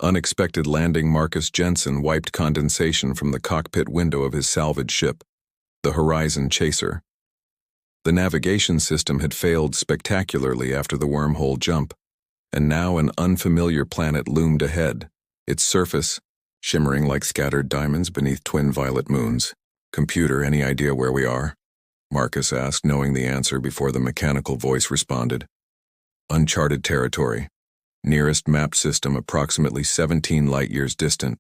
unexpected landing, Marcus Jensen wiped condensation from the cockpit window of his salvage ship, the Horizon Chaser. The navigation system had failed spectacularly after the wormhole jump, and now an unfamiliar planet loomed ahead, its surface shimmering like scattered diamonds beneath twin violet moons. "Computer, any idea where we are?" Marcus asked, knowing the answer before the mechanical voice responded. "Uncharted territory. Nearest mapped system approximately 17 light-years distant."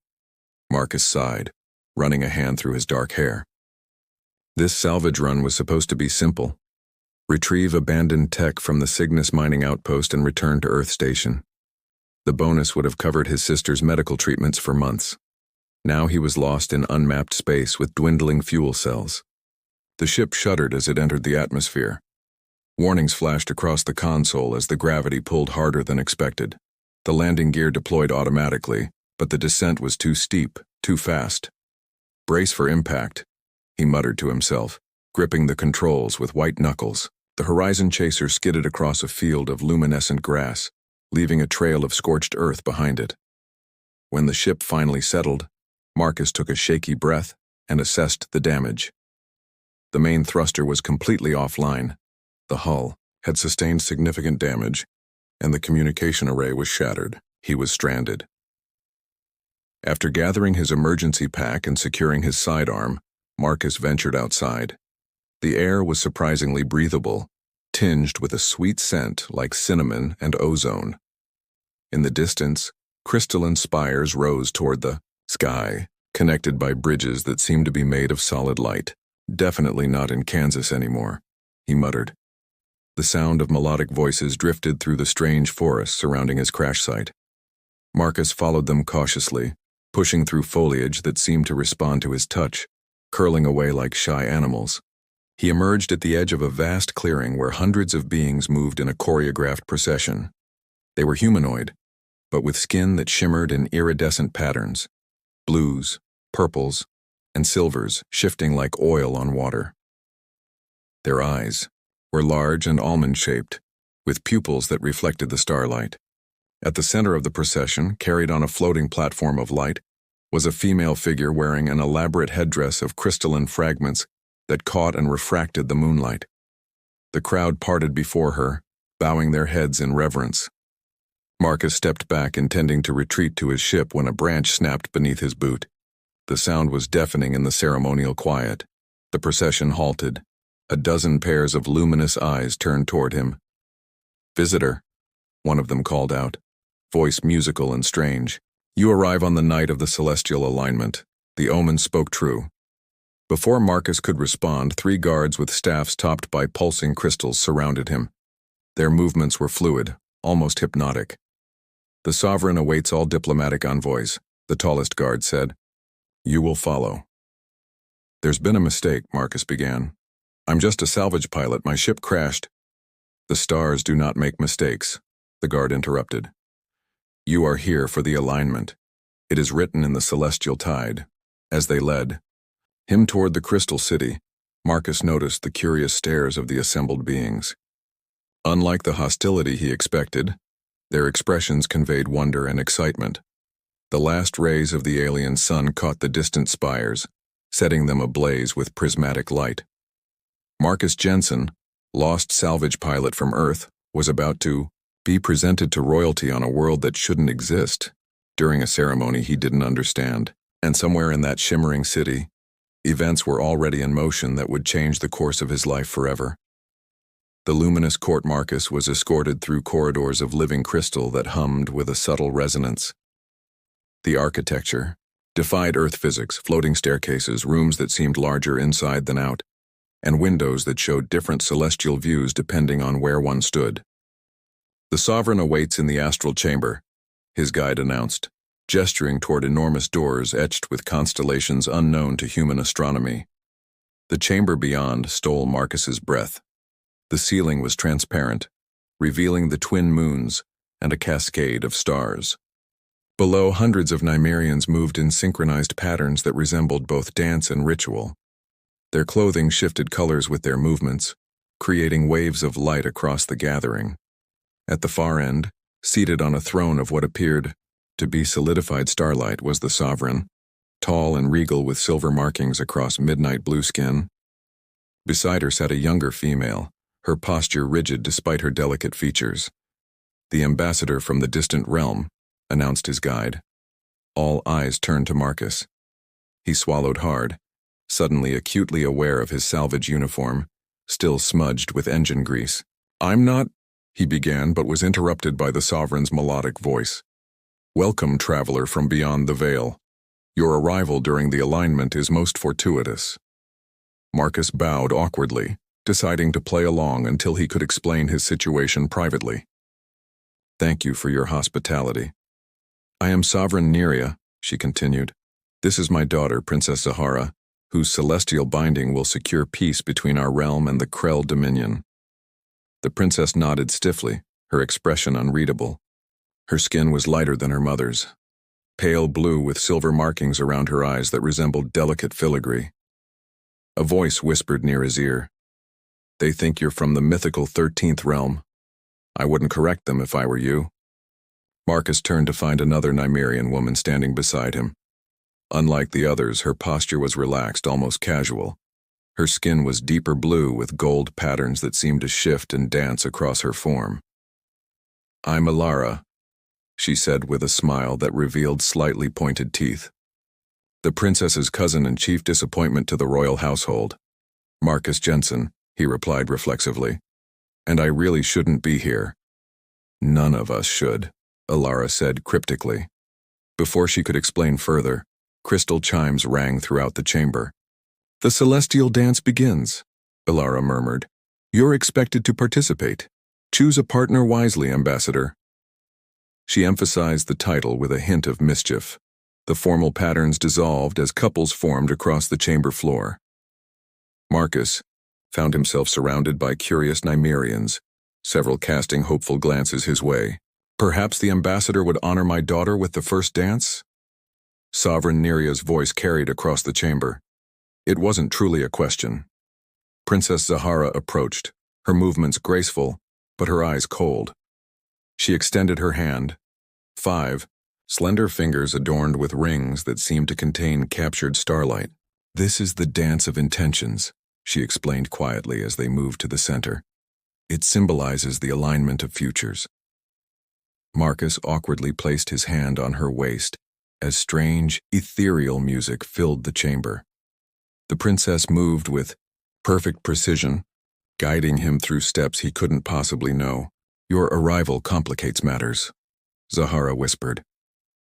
Marcus sighed, running a hand through his dark hair. This salvage run was supposed to be simple. Retrieve abandoned tech from the Cygnus mining outpost and return to Earth Station. The bonus would have covered his sister's medical treatments for months. Now he was lost in unmapped space with dwindling fuel cells. The ship shuddered as it entered the atmosphere. Warnings flashed across the console as the gravity pulled harder than expected. The landing gear deployed automatically, but the descent was too steep, too fast. "Brace for impact," he muttered to himself, gripping the controls with white knuckles. The Horizon Chaser skidded across a field of luminescent grass, leaving a trail of scorched earth behind it. When the ship finally settled, Marcus took a shaky breath and assessed the damage. The main thruster was completely offline. The hull had sustained significant damage, and the communication array was shattered. He was stranded. After gathering his emergency pack and securing his sidearm, Marcus ventured outside. The air was surprisingly breathable, tinged with a sweet scent like cinnamon and ozone. In the distance, crystalline spires rose toward the sky, connected by bridges that seemed to be made of solid light. "Definitely not in Kansas anymore," he muttered. The sound of melodic voices drifted through the strange forest surrounding his crash site. Marcus followed them cautiously, pushing through foliage that seemed to respond to his touch, curling away like shy animals. He emerged at the edge of a vast clearing where hundreds of beings moved in a choreographed procession. They were humanoid, but with skin that shimmered in iridescent patterns, blues, purples, and silvers shifting like oil on water. Their eyes were large and almond-shaped, with pupils that reflected the starlight. At the center of the procession, carried on a floating platform of light, was a female figure wearing an elaborate headdress of crystalline fragments that caught and refracted the moonlight. The crowd parted before her, bowing their heads in reverence. Marcus stepped back, intending to retreat to his ship when a branch snapped beneath his boot. The sound was deafening in the ceremonial quiet. The procession halted. A dozen pairs of luminous eyes turned toward him. "Visitor," one of them called out, voice musical and strange. "You arrive on the night of the celestial alignment. The omen spoke true." Before Marcus could respond, 3 guards with staffs topped by pulsing crystals surrounded him. Their movements were fluid, almost hypnotic. "The sovereign awaits all diplomatic envoys," the tallest guard said. "You will follow." "There's been a mistake," Marcus began. "I'm just a salvage pilot. My ship crashed." "The stars do not make mistakes," the guard interrupted. "You are here for the alignment. It is written in the celestial tide." As they led him toward the crystal city, Marcus noticed the curious stares of the assembled beings. Unlike the hostility he expected, their expressions conveyed wonder and excitement. The last rays of the alien sun caught the distant spires, setting them ablaze with prismatic light. Marcus Jensen, lost salvage pilot from Earth, was about to be presented to royalty on a world that shouldn't exist, during a ceremony he didn't understand. And somewhere in that shimmering city, events were already in motion that would change the course of his life forever. The luminous court Marcus was escorted through corridors of living crystal that hummed with a subtle resonance. The architecture defied Earth physics, floating staircases, rooms that seemed larger inside than out, and windows that showed different celestial views depending on where one stood. "The sovereign awaits in the astral chamber," his guide announced, gesturing toward enormous doors etched with constellations unknown to human astronomy. The chamber beyond stole Marcus's breath. The ceiling was transparent, revealing the twin moons and a cascade of stars. Below, hundreds of Nymerians moved in synchronized patterns that resembled both dance and ritual. Their clothing shifted colors with their movements, creating waves of light across the gathering. At the far end, seated on a throne of what appeared To be solidified starlight was the sovereign, tall and regal with silver markings across midnight blue skin. Beside her sat a younger female, her posture rigid despite her delicate features. The ambassador from the distant realm, announced his guide. All eyes turned to Marcus. He swallowed hard, suddenly acutely aware of his salvage uniform, still smudged with engine grease. "I'm not," he began, but was interrupted by the sovereign's melodic voice. "Welcome, traveler from beyond the veil. Your arrival during the alignment is most fortuitous." Marcus bowed awkwardly, deciding to play along until he could explain his situation privately. "Thank you for your hospitality. I am Sovereign Neria," she continued. "This is my daughter, Princess Zahara, whose celestial binding will secure peace between our realm and the Krell Dominion." The princess nodded stiffly, her expression unreadable. Her skin was lighter than her mother's, pale blue with silver markings around her eyes that resembled delicate filigree. A voice whispered near his ear. "They think you're from the mythical 13th realm. I wouldn't correct them if I were you." Marcus turned to find another Nymerian woman standing beside him. Unlike the others, her posture was relaxed, almost casual. Her skin was deeper blue with gold patterns that seemed to shift and dance across her form. "I'm Alara," she said with a smile that revealed slightly pointed teeth. "The princess's cousin and chief disappointment to the royal household. Marcus Jensen," he replied reflexively. "And I really shouldn't be here." "None of us should," Alara said cryptically. Before she could explain further, crystal chimes rang throughout the chamber. "The celestial dance begins," Alara murmured. "You're expected to participate. Choose a partner wisely, Ambassador." She emphasized the title with a hint of mischief. The formal patterns dissolved as couples formed across the chamber floor. Marcus found himself surrounded by curious Nymerians, several casting hopeful glances his way. "Perhaps the ambassador would honor my daughter with the first dance?" Sovereign Neria's voice carried across the chamber. It wasn't truly a question. Princess Zahara approached, her movements graceful, but her eyes cold. She extended her hand. 5 slender fingers adorned with rings that seemed to contain captured starlight. "This is the dance of intentions," she explained quietly as they moved to the center. "It symbolizes the alignment of futures." Marcus awkwardly placed his hand on her waist as strange, ethereal music filled the chamber. The princess moved with perfect precision, guiding him through steps he couldn't possibly know. "Your arrival complicates matters," Zahara whispered.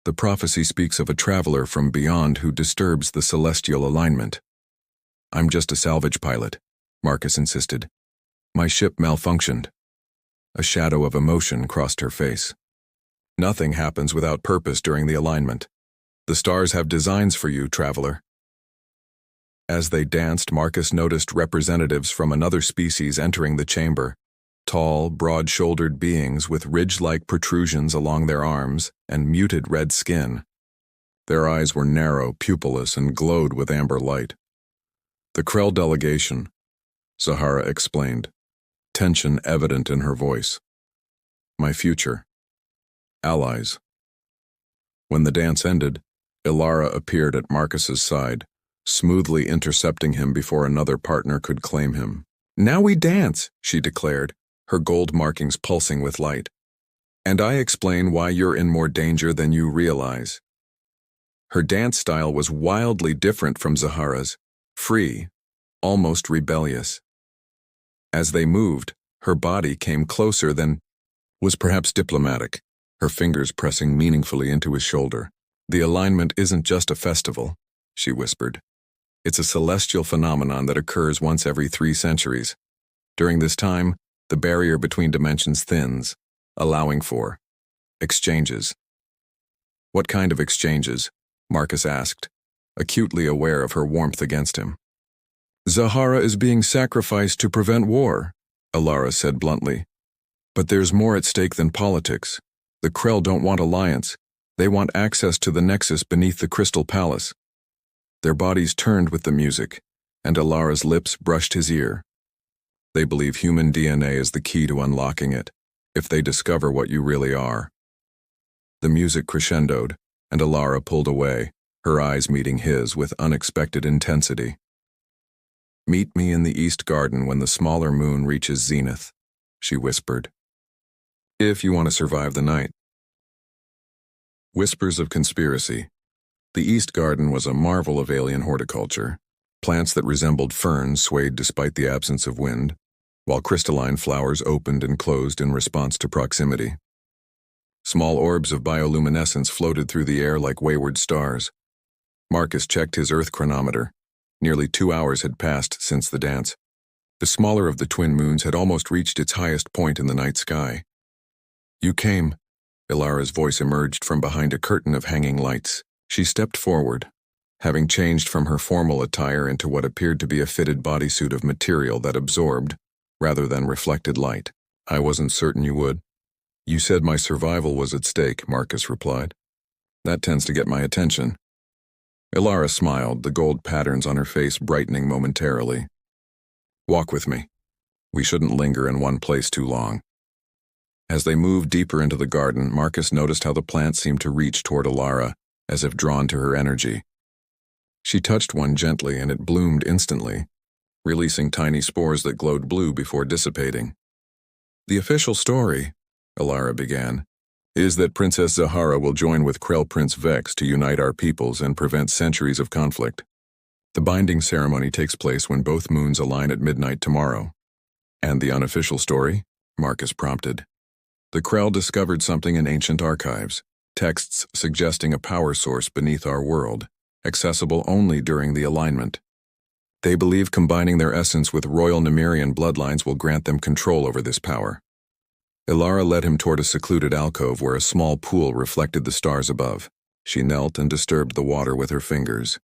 "The prophecy speaks of a traveler from beyond who disturbs the celestial alignment." "I'm just a salvage pilot," Marcus insisted. "My ship malfunctioned." A shadow of emotion crossed her face. "Nothing happens without purpose during the alignment. The stars have designs for you, traveler." As they danced, Marcus noticed representatives from another species entering the chamber. Tall, broad-shouldered beings with ridge-like protrusions along their arms and muted red skin. Their eyes were narrow, pupilless, and glowed with amber light. "The Krell delegation," Zahara explained, tension evident in her voice. "My future. Allies." When the dance ended, Ilara appeared at Marcus's side, smoothly intercepting him before another partner could claim him. "Now we dance," she declared, her gold markings pulsing with light. "And I explain why you're in more danger than you realize." Her dance style was wildly different from Zahara's, free, almost rebellious. As they moved, her body came closer than was perhaps diplomatic, her fingers pressing meaningfully into his shoulder. "The alignment isn't just a festival," she whispered. "It's a celestial phenomenon that occurs once every 3 centuries. During this time, the barrier between dimensions thins, allowing for exchanges." "What kind of exchanges?" Marcus asked, acutely aware of her warmth against him. "Zahara is being sacrificed to prevent war," Alara said bluntly. "But there's more at stake than politics. The Krell don't want alliance. They want access to the nexus beneath the Crystal Palace." Their bodies turned with the music, and Alara's lips brushed his ear. "They believe human DNA is the key to unlocking it, if they discover what you really are." The music crescendoed, and Alara pulled away, her eyes meeting his with unexpected intensity. "Meet me in the East Garden when the smaller moon reaches zenith," she whispered. "If you want to survive the night." Whispers of conspiracy. The East Garden was a marvel of alien horticulture. Plants that resembled ferns swayed despite the absence of wind, while crystalline flowers opened and closed in response to proximity. Small orbs of bioluminescence floated through the air like wayward stars. Marcus checked his Earth chronometer. Nearly 2 hours had passed since the dance. The smaller of the twin moons had almost reached its highest point in the night sky. "You came." Ilara's voice emerged from behind a curtain of hanging lights. She stepped forward, having changed from her formal attire into what appeared to be a fitted bodysuit of material that absorbed, rather than reflected light. "I wasn't certain you would." "You said my survival was at stake," Marcus replied. "That tends to get my attention." Ilara smiled, the gold patterns on her face brightening momentarily. "Walk with me. We shouldn't linger in one place too long." As they moved deeper into the garden, Marcus noticed how the plants seemed to reach toward Ilara, as if drawn to her energy. She touched one gently and it bloomed instantly, releasing tiny spores that glowed blue before dissipating. "The official story," Ilara began, "is that Princess Zahara will join with Krell Prince Vex to unite our peoples and prevent centuries of conflict. The binding ceremony takes place when both moons align at midnight tomorrow." "And the unofficial story?" Marcus prompted. "The Krell discovered something in ancient archives, texts suggesting a power source beneath our world, accessible only during the alignment. They believe combining their essence with royal Nemerian bloodlines will grant them control over this power." Ilara led him toward a secluded alcove where a small pool reflected the stars above. She knelt and disturbed the water with her fingers.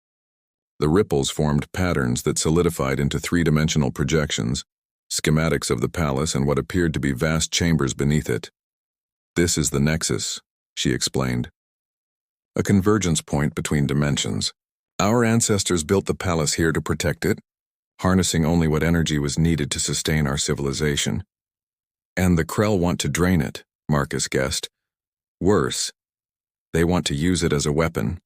The ripples formed patterns that solidified into three-dimensional projections, schematics of the palace and what appeared to be vast chambers beneath it. "This is the nexus," she explained. "A convergence point between dimensions. Our ancestors built the palace here to protect it, harnessing only what energy was needed to sustain our civilization. And the Krell want to drain it," Marcus guessed. "Worse, they want to use it as a weapon."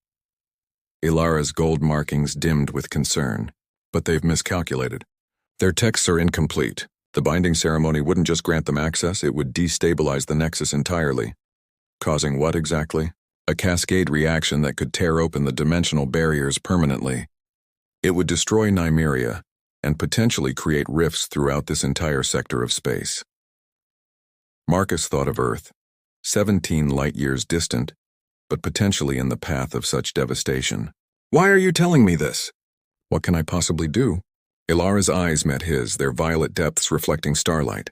Ilara's gold markings dimmed with concern. "But they've miscalculated. Their texts are incomplete. The binding ceremony wouldn't just grant them access, it would destabilize the nexus entirely." "Causing what exactly?" "A cascade reaction that could tear open the dimensional barriers permanently. It would destroy Nymeria and potentially create rifts throughout this entire sector of space." Marcus thought of Earth, 17 light-years distant, but potentially in the path of such devastation. "Why are you telling me this?" "What can I possibly do?" Ilara's eyes met his, their violet depths reflecting starlight.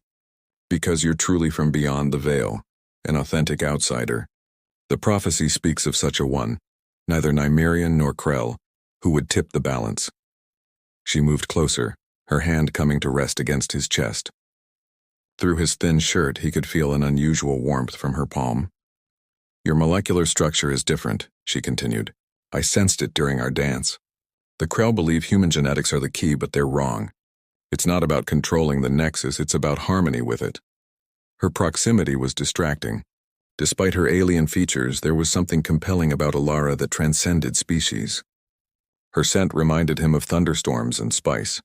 "Because you're truly from beyond the veil, an authentic outsider. The prophecy speaks of such a one, neither Nymerian nor Krell, who would tip the balance." She moved closer, her hand coming to rest against his chest. Through his thin shirt, he could feel an unusual warmth from her palm. "Your molecular structure is different," she continued. "I sensed it during our dance. The Krell believe human genetics are the key, but they're wrong. It's not about controlling the nexus, it's about harmony with it." Her proximity was distracting. Despite her alien features, there was something compelling about Ilara that transcended species. Her scent reminded him of thunderstorms and spice.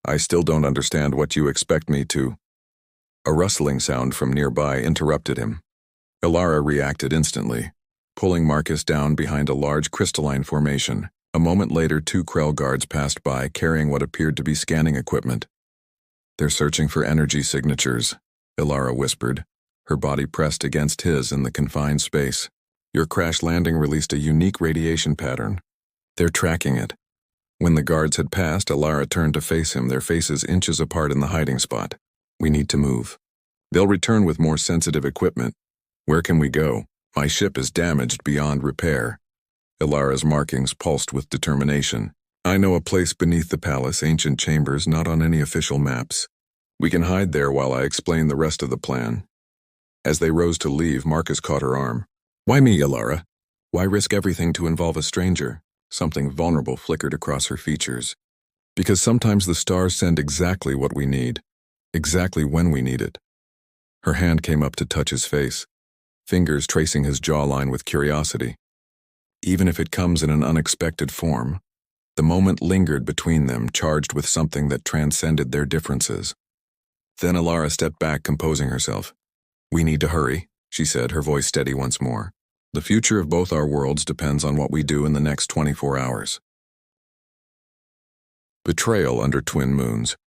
"I still don't understand what you expect me to—" A rustling sound from nearby interrupted him. Ilara reacted instantly, pulling Marcus down behind a large crystalline formation. A moment later, 2 Krell guards passed by, carrying what appeared to be scanning equipment. "They're searching for energy signatures," Ilara whispered, her body pressed against his in the confined space. "Your crash landing released a unique radiation pattern. They're tracking it." When the guards had passed, Ilara turned to face him, their faces inches apart in the hiding spot. "We need to move. They'll return with more sensitive equipment. Where can we go? My ship is damaged beyond repair." Ilara's markings pulsed with determination. "I know a place beneath the palace, ancient chambers not on any official maps. We can hide there while I explain the rest of the plan." As they rose to leave, Marcus caught her arm. "Why me, Ilara? Why risk everything to involve a stranger?" Something vulnerable flickered across her features. "Because sometimes the stars send exactly what we need, exactly when we need it." Her hand came up to touch his face. fingers tracing his jawline with curiosity. Even if it comes in an unexpected form, the moment lingered between them, charged with something that transcended their differences. Then Alara stepped back, composing herself. "We need to hurry," she said, her voice steady once more. "The future of both our worlds depends on what we do in the next 24 hours. Betrayal under twin moons.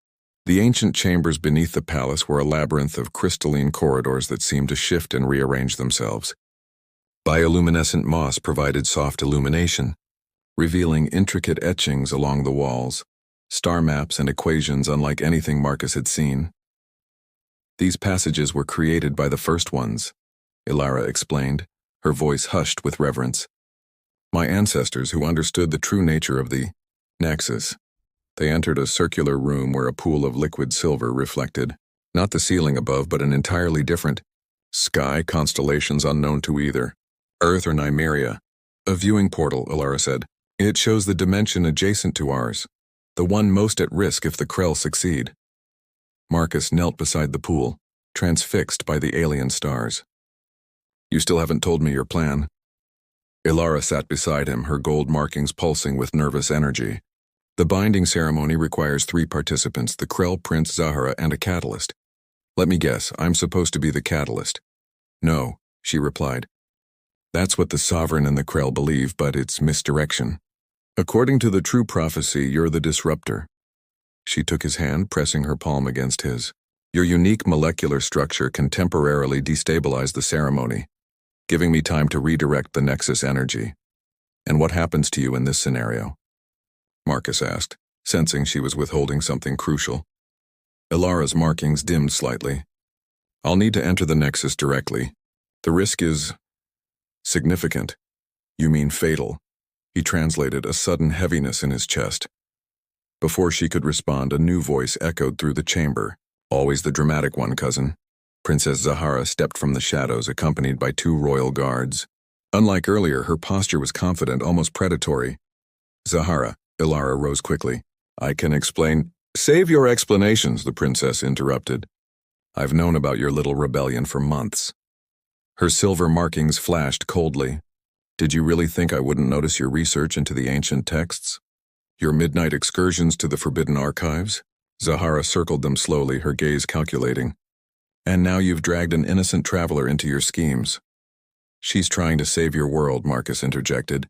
The ancient chambers beneath the palace were a labyrinth of crystalline corridors that seemed to shift and rearrange themselves. Bioluminescent moss provided soft illumination, revealing intricate etchings along the walls, star maps and equations unlike anything Marcus had seen. "These passages were created by the first ones," Ilara explained, her voice hushed with reverence. "My ancestors who understood the true nature of the Nexus. They entered a circular room where a pool of liquid silver reflected, not the ceiling above, but an entirely different sky, constellations unknown to either Earth or Nymeria. A viewing portal," Ilara said. "It shows the dimension adjacent to ours, the one most at risk if the Krell succeed." Marcus knelt beside the pool, transfixed by the alien stars. "You still haven't told me your plan." Ilara sat beside him, her gold markings pulsing with nervous energy. "The binding ceremony requires 3 participants, the Krell Prince Zahara and a catalyst. Let me guess, I'm supposed to be the catalyst." "No," she replied. "That's what the Sovereign and the Krell believe, but it's misdirection. According to the true prophecy, you're the disruptor." She took his hand, pressing her palm against his. "Your unique molecular structure can temporarily destabilize the ceremony, giving me time to redirect the Nexus energy. And what happens to you in this scenario?" Marcus asked, sensing she was withholding something crucial. Ilara's markings dimmed slightly. "I'll need to enter the Nexus directly. The risk is significant." "You mean fatal?" He translated, a sudden heaviness in his chest. Before she could respond, a new voice echoed through the chamber. "Always the dramatic one, cousin." Princess Zahara stepped from the shadows, accompanied by 2 royal guards. Unlike earlier, her posture was confident, almost predatory. "Zahara," Ilara rose quickly. "I can explain—" "Save your explanations," the princess interrupted. "I've known about your little rebellion for months." Her silver markings flashed coldly. "Did you really think I wouldn't notice your research into the ancient texts? Your midnight excursions to the forbidden archives?" Zahara circled them slowly, her gaze calculating. "And now you've dragged an innocent traveler into your schemes." "She's trying to save your world," Marcus interjected.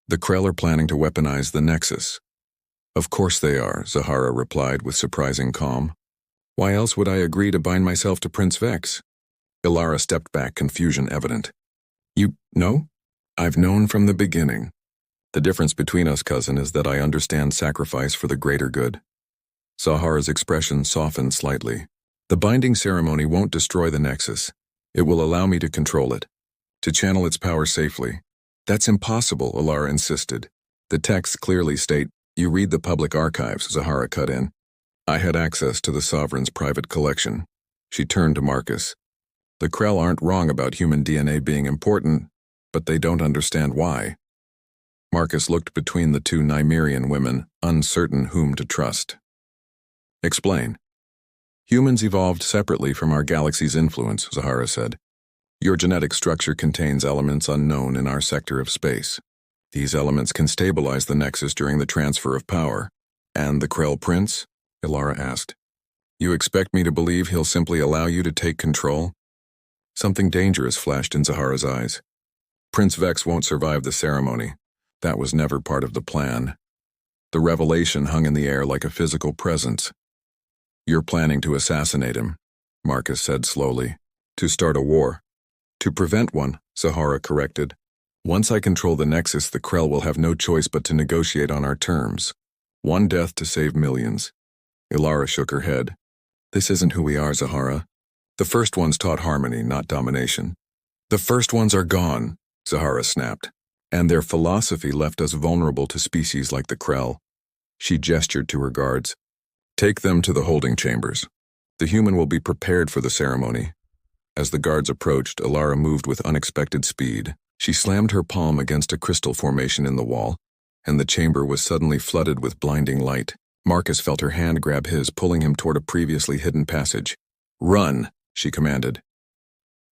"The Krell are planning to weaponize the Nexus." "Of course they are," Zahara replied with surprising calm. "Why else would I agree to bind myself to Prince Vex?" Ilara stepped back, confusion evident. "You know? I've known from the beginning. The difference between us, cousin, is that I understand sacrifice for the greater good." Zahara's expression softened slightly. "The binding ceremony won't destroy the Nexus. It will allow me to control it, to channel its power safely." "That's impossible," Ilara insisted. "The texts clearly state—" "You read the public archives," Zahara cut in. "I had access to the Sovereign's private collection." She turned to Marcus. "The Krell aren't wrong about human DNA being important, but they don't understand why." Marcus looked between the 2 Nymerian women, uncertain whom to trust. "Explain." "Humans evolved separately from our galaxy's influence," Zahara said. "Your genetic structure contains elements unknown in our sector of space. These elements can stabilize the Nexus during the transfer of power." "And the Krell Prince?" Ilara asked. "You expect me to believe he'll simply allow you to take control?" Something dangerous flashed in Zahara's eyes. "Prince Vex won't survive the ceremony. That was never part of the plan." The revelation hung in the air like a physical presence. "You're planning to assassinate him," Marcus said slowly. "To start a war." "To prevent one," Zahara corrected. "Once I control the Nexus, the Krell will have no choice but to negotiate on our terms. One death to save millions." Ilara shook her head. "This isn't who we are, Zahara. The first ones taught harmony, not domination." "The first ones are gone," Zahara snapped. "And their philosophy left us vulnerable to species like the Krell." She gestured to her guards. "Take them to the holding chambers. The human will be prepared for the ceremony." As the guards approached, Ilara moved with unexpected speed. She slammed her palm against a crystal formation in the wall, and the chamber was suddenly flooded with blinding light. Marcus felt her hand grab his, pulling him toward a previously hidden passage. "Run," she commanded.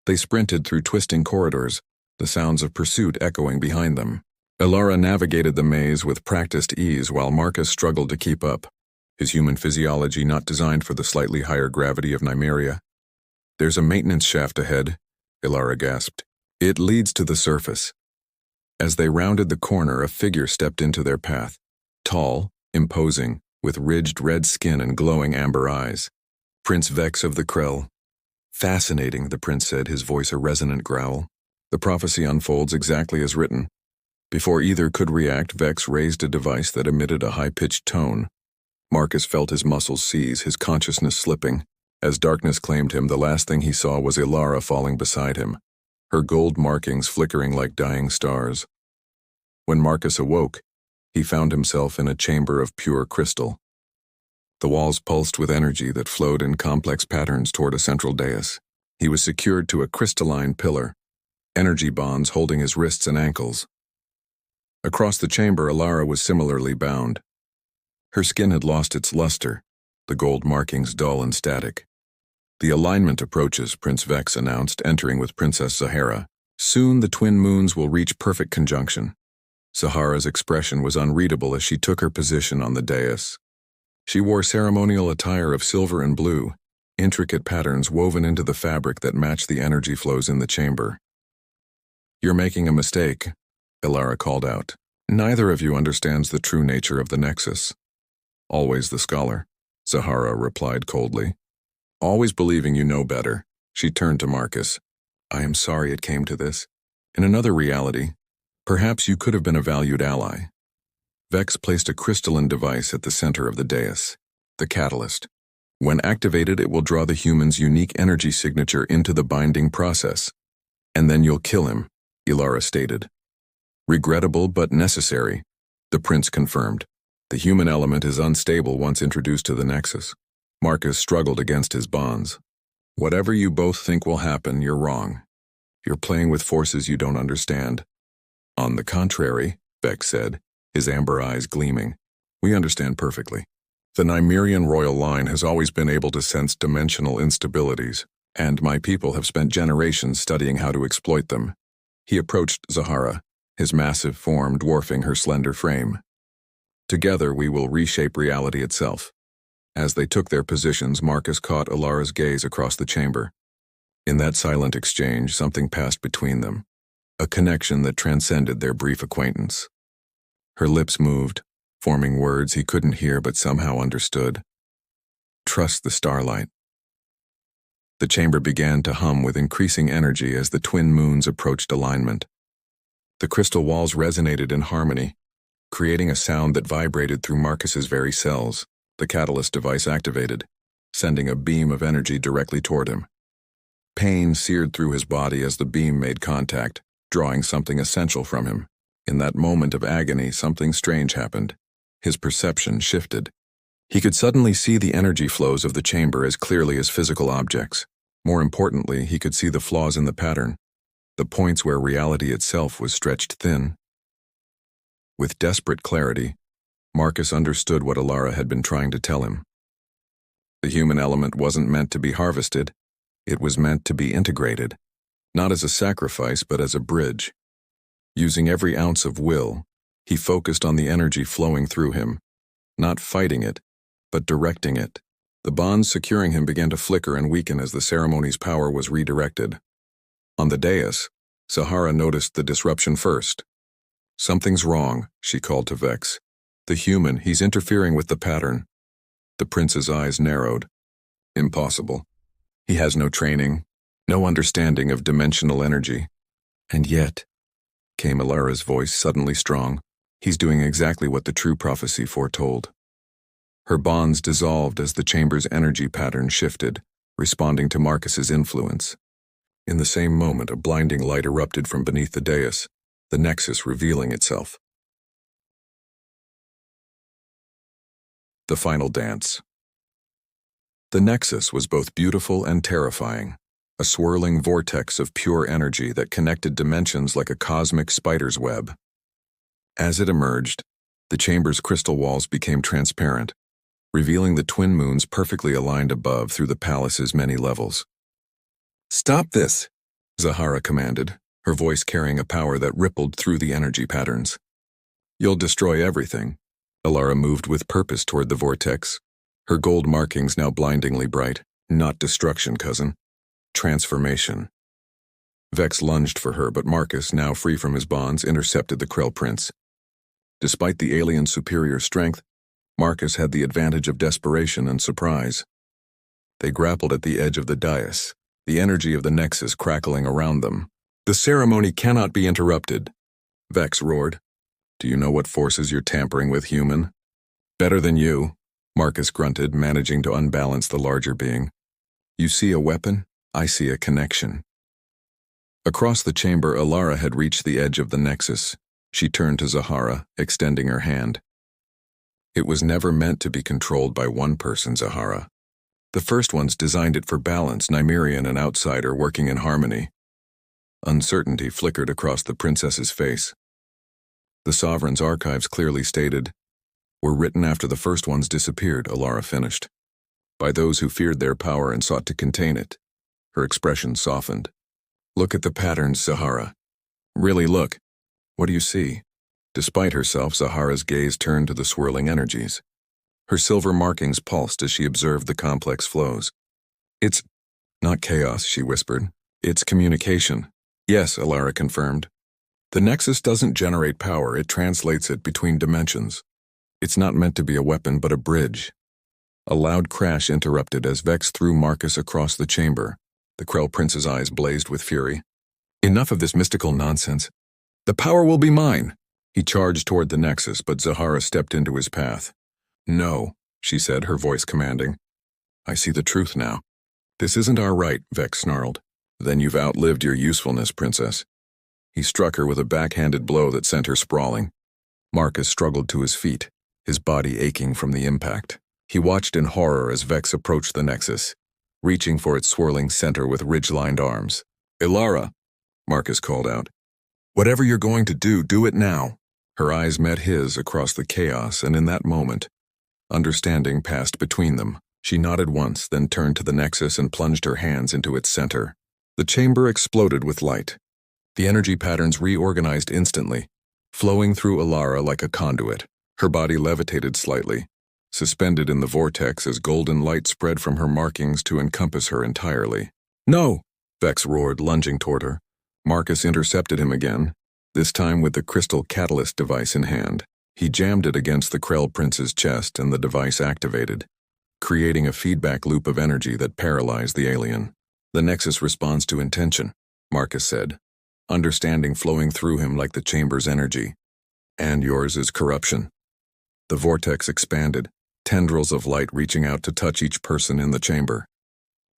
They sprinted through twisting corridors, the sounds of pursuit echoing behind them. Ilara navigated the maze with practiced ease while Marcus struggled to keep up, his human physiology not designed for the slightly higher gravity of Nymeria. "There's a maintenance shaft ahead," Ilara gasped. "It leads to the surface." As they rounded the corner, a figure stepped into their path. Tall, imposing, with ridged red skin and glowing amber eyes. "Prince Vex of the Krell." "Fascinating," the prince said, his voice a resonant growl. "The prophecy unfolds exactly as written." Before either could react, Vex raised a device that emitted a high-pitched tone. Marcus felt his muscles seize, his consciousness slipping. As darkness claimed him, the last thing he saw was Ilara falling beside him, her gold markings flickering like dying stars. When Marcus awoke, he found himself in a chamber of pure crystal. The walls pulsed with energy that flowed in complex patterns toward a central dais. He was secured to a crystalline pillar, energy bonds holding his wrists and ankles. Across the chamber, Ilara was similarly bound. Her skin had lost its luster, the gold markings dull and static. "The alignment approaches," Prince Vex announced, entering with Princess Zahara. "Soon the twin moons will reach perfect conjunction." Zahara's expression was unreadable as she took her position on the dais. She wore ceremonial attire of silver and blue, intricate patterns woven into the fabric that matched the energy flows in the chamber. "You're making a mistake," Ilara called out. "Neither of you understands the true nature of the Nexus." "Always the scholar," Zahara replied coldly. "Always believing you know better." She turned to Marcus. "I am sorry it came to this. In another reality, perhaps you could have been a valued ally." Vex placed a crystalline device at the center of the dais, the catalyst. "When activated, it will draw the human's unique energy signature into the binding process. And then you'll kill him," Ilara stated. "Regrettable but necessary," the prince confirmed. "The human element is unstable once introduced to the Nexus." Marcus struggled against his bonds. "Whatever you both think will happen, you're wrong. You're playing with forces you don't understand." "On the contrary," Vex said, his amber eyes gleaming, "we understand perfectly. The Nymerian royal line has always been able to sense dimensional instabilities, and my people have spent generations studying how to exploit them." He approached Zahara, his massive form dwarfing her slender frame. "Together we will reshape reality itself." As they took their positions, Marcus caught Ilara's gaze across the chamber. In that silent exchange, something passed between them, a connection that transcended their brief acquaintance. Her lips moved, forming words he couldn't hear but somehow understood. "Trust the starlight." The chamber began to hum with increasing energy as the twin moons approached alignment. The crystal walls resonated in harmony, creating a sound that vibrated through Marcus's very cells. The catalyst device activated, sending a beam of energy directly toward him. Pain seared through his body as the beam made contact, drawing something essential from him. In that moment of agony, something strange happened. His perception shifted. He could suddenly see the energy flows of the chamber as clearly as physical objects. More importantly, he could see the flaws in the pattern, the points where reality itself was stretched thin. With desperate clarity, Marcus understood what Ilara had been trying to tell him. The human element wasn't meant to be harvested, it was meant to be integrated, not as a sacrifice but as a bridge. Using every ounce of will, he focused on the energy flowing through him, not fighting it, but directing it. The bonds securing him began to flicker and weaken as the ceremony's power was redirected. On the dais, Zahara noticed the disruption first. "Something's wrong," she called to Vex. "The human, he's interfering with the pattern." The prince's eyes narrowed. "Impossible. He has no training, no understanding of dimensional energy." "And yet," came Ilara's voice, suddenly strong, "he's doing exactly what the true prophecy foretold." Her bonds dissolved as the chamber's energy pattern shifted, responding to Marcus's influence. In the same moment, a blinding light erupted from beneath the dais, the Nexus revealing itself. The final dance. The Nexus was both beautiful and terrifying, a swirling vortex of pure energy that connected dimensions like a cosmic spider's web. As it emerged, the chamber's crystal walls became transparent, revealing the twin moons perfectly aligned above through the palace's many levels. "Stop this!" Zahara commanded, her voice carrying a power that rippled through the energy patterns. You'll destroy everything. Alara moved with purpose toward the vortex, her gold markings now blindingly bright. Not destruction, cousin. Transformation. Vex lunged for her, but Marcus, now free from his bonds, intercepted the Krell Prince. Despite the alien's superior strength, Marcus had the advantage of desperation and surprise. They grappled at the edge of the dais, the energy of the Nexus crackling around them. The ceremony cannot be interrupted, Vex roared. Do you know what forces you're tampering with, human? Better than you, Marcus grunted, managing to unbalance the larger being. You see a weapon, I see a connection. Across the chamber, Alara had reached the edge of the Nexus. She turned to Zahara, extending her hand. It was never meant to be controlled by one person, Zahara. The first ones designed it for balance, Nymerian and outsider working in harmony. Uncertainty flickered across the princess's face. The Sovereign's archives clearly stated, were written after the first ones disappeared, Alara finished. By those who feared their power and sought to contain it. Her expression softened. Look at the patterns, Zahara. Really look. What do you see? Despite herself, Zahara's gaze turned to the swirling energies. Her silver markings pulsed as she observed the complex flows. It's not chaos, she whispered. It's communication. Yes, Alara confirmed. The Nexus doesn't generate power, it translates it between dimensions. It's not meant to be a weapon, but a bridge. A loud crash interrupted as Vex threw Marcus across the chamber. The Krell Prince's eyes blazed with fury. Enough of this mystical nonsense. The power will be mine. He charged toward the Nexus, but Zahara stepped into his path. No, she said, her voice commanding. I see the truth now. This isn't our right, Vex snarled. Then you've outlived your usefulness, princess. He struck her with a backhanded blow that sent her sprawling. Marcus struggled to his feet, his body aching from the impact. He watched in horror as Vex approached the Nexus, reaching for its swirling center with ridge-lined arms. Alara, Marcus called out. Whatever you're going to do, do it now. Her eyes met his across the chaos, and in that moment, understanding passed between them. She nodded once, then turned to the Nexus and plunged her hands into its center. The chamber exploded with light. The energy patterns reorganized instantly, flowing through Alara like a conduit. Her body levitated slightly, suspended in the vortex as golden light spread from her markings to encompass her entirely. No! Vex roared, lunging toward her. Marcus intercepted him again, this time with the crystal catalyst device in hand. He jammed it against the Krell Prince's chest and the device activated, creating a feedback loop of energy that paralyzed the alien. The Nexus responds to intention, Marcus said, understanding flowing through him like the chamber's energy. And yours is corruption. The vortex expanded, tendrils of light reaching out to touch each person in the chamber.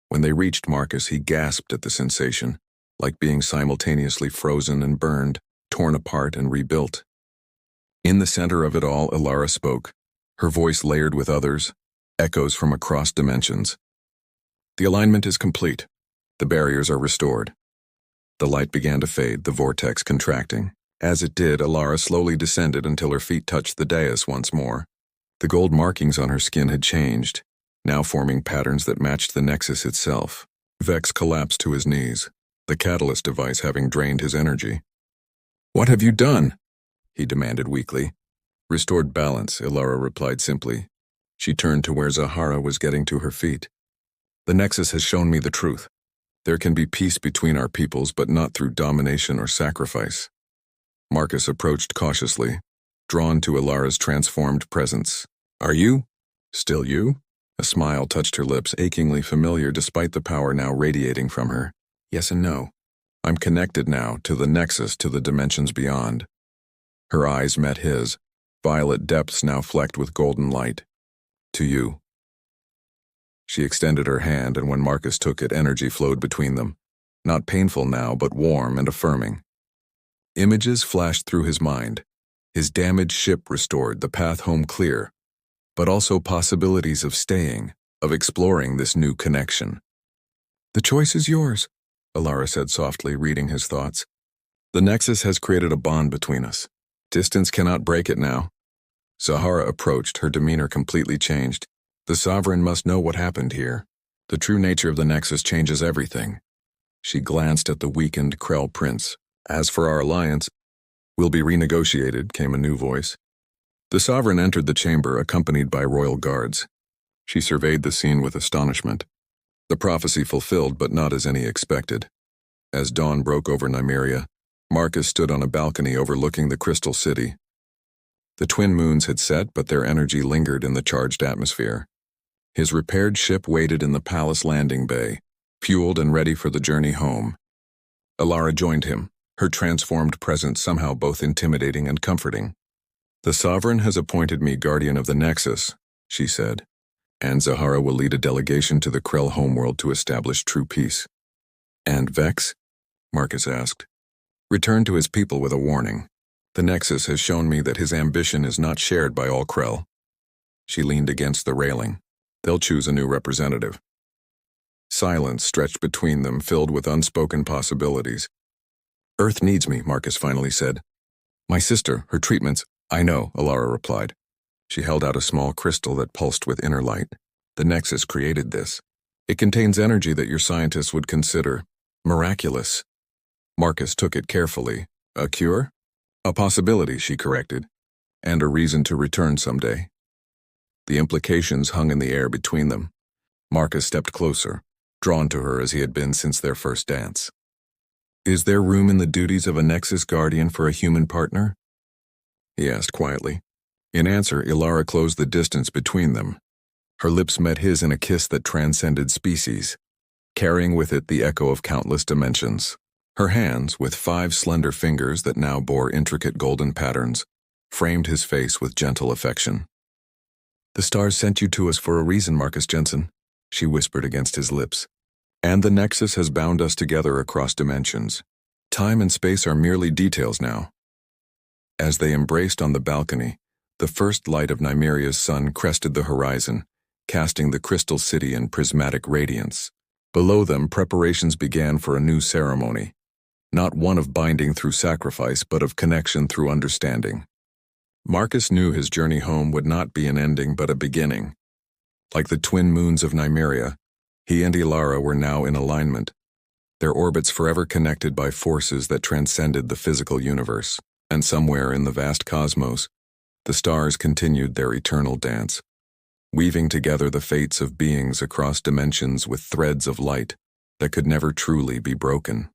When they reached Marcus, he gasped at the sensation, like being simultaneously frozen and burned, torn apart and rebuilt. In the center of it all, Alara spoke, her voice layered with others, echoes from across dimensions. The alignment is complete. The barriers are restored. The light began to fade, the vortex contracting. As it did, Alara slowly descended until her feet touched the dais once more. The gold markings on her skin had changed, now forming patterns that matched the Nexus itself. Vex collapsed to his knees, the catalyst device having drained his energy. What have you done? He demanded weakly. Restored balance, Alara replied simply. She turned to where Zahara was getting to her feet. The Nexus has shown me the truth. There can be peace between our peoples, but not through domination or sacrifice. Marcus approached cautiously, drawn to Alara's transformed presence. Are you? Still you? A smile touched her lips, achingly familiar despite the power now radiating from her. Yes and no. I'm connected now to the Nexus, to the dimensions beyond. Her eyes met his, violet depths now flecked with golden light. To you. She extended her hand, and when Marcus took it, energy flowed between them. Not painful now, but warm and affirming. Images flashed through his mind. His damaged ship restored, the path home clear, but also possibilities of staying, of exploring this new connection. The choice is yours, Alara said softly, reading his thoughts. The Nexus has created a bond between us. Distance cannot break it now. Zahara approached, her demeanor completely changed. The Sovereign must know what happened here. The true nature of the Nexus changes everything. She glanced at the weakened Krell prince. As for our alliance, will be renegotiated, came a new voice. The sovereign entered the chamber accompanied by royal guards. She surveyed the scene with astonishment. The prophecy fulfilled, but not as any expected. As dawn broke over Nymeria, Marcus stood on a balcony overlooking the crystal city. The twin moons had set, but their energy lingered in the charged atmosphere. His repaired ship waited in the palace landing bay, fueled and ready for the journey home. Alara joined him, her transformed presence somehow both intimidating and comforting. "The Sovereign has appointed me guardian of the Nexus," she said, "and Zahara will lead a delegation to the Krell homeworld to establish true peace." "And Vex?" Marcus asked. "Return to his people with a warning. The Nexus has shown me that his ambition is not shared by all Krell." She leaned against the railing. "They'll choose a new representative." Silence stretched between them, filled with unspoken possibilities. "Earth needs me," Marcus finally said. "My sister, her treatments—" "I know," Alara replied. She held out a small crystal that pulsed with inner light. "The Nexus created this. It contains energy that your scientists would consider miraculous." Marcus took it carefully. "A cure?" "A possibility," she corrected. "And a reason to return someday." The implications hung in the air between them. Marcus stepped closer, drawn to her as he had been since their first dance. "Is there room in the duties of a Nexus guardian for a human partner?" he asked quietly. In answer, Ilara closed the distance between them. Her lips met his in a kiss that transcended species, carrying with it the echo of countless dimensions. Her hands, with 5 slender fingers that now bore intricate golden patterns, framed his face with gentle affection. "The stars sent you to us for a reason, Marcus Jensen," she whispered against his lips. "And the Nexus has bound us together across dimensions. Time and space are merely details now." As they embraced on the balcony, the first light of Nymeria's sun crested the horizon, casting the crystal city in prismatic radiance. Below them, preparations began for a new ceremony, not one of binding through sacrifice, but of connection through understanding. Marcus knew his journey home would not be an ending but a beginning. Like the twin moons of Nymeria, he and Ilara were now in alignment, their orbits forever connected by forces that transcended the physical universe. And somewhere in the vast cosmos, the stars continued their eternal dance, weaving together the fates of beings across dimensions with threads of light that could never truly be broken.